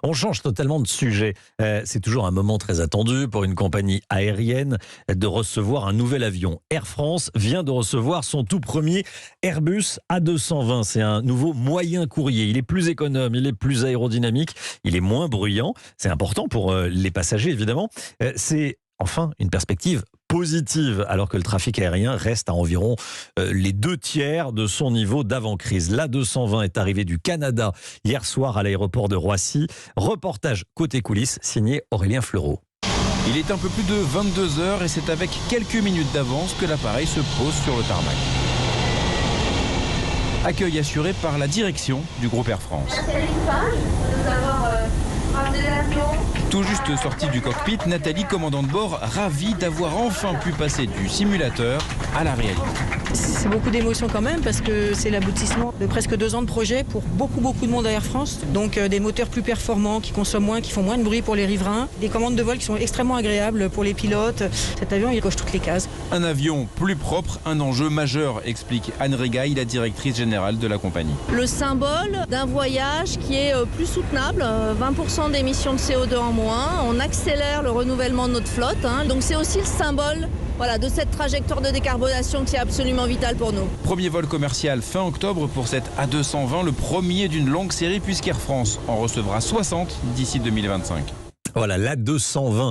On change totalement de sujet. C'est toujours un moment très attendu pour une compagnie aérienne de recevoir un nouvel avion. Air France vient de recevoir son tout premier Airbus A220. C'est un nouveau moyen courrier. Il est plus économe, il est plus aérodynamique, il est moins bruyant. C'est important pour les passagers, évidemment. C'est enfin une perspective positive, alors que le trafic aérien reste à environ les 2/3 de son niveau d'avant-crise. L'A220 est arrivé du Canada hier soir à l'aéroport de Roissy. Reportage côté coulisses, signé Aurélien Fleureau. Il est un peu plus de 22h et c'est avec quelques minutes d'avance que l'appareil se pose sur le tarmac. Accueil assuré par la direction du groupe Air France. Tout juste sortie du cockpit, Nathalie, commandant de bord, ravie d'avoir enfin pu passer du simulateur à la réalité. C'est beaucoup d'émotions quand même parce que c'est l'aboutissement de presque 2 ans de projet pour beaucoup de monde à Air France. Donc des moteurs plus performants, qui consomment moins, qui font moins de bruit pour les riverains. Des commandes de vol qui sont extrêmement agréables pour les pilotes. Cet avion, il coche toutes les cases. Un avion plus propre, un enjeu majeur, explique Anne Régaille, la directrice générale de la compagnie. Le symbole d'un voyage qui est plus soutenable, 20% d'émissions de CO2 en moins. On accélère le renouvellement de notre flotte. Donc c'est aussi le symbole de cette trajectoire de décarbonation qui est absolument vitale pour nous. Premier vol commercial fin octobre pour cette A220, le premier d'une longue série puisqu'Air France en recevra 60 d'ici 2025. Voilà, l'A220.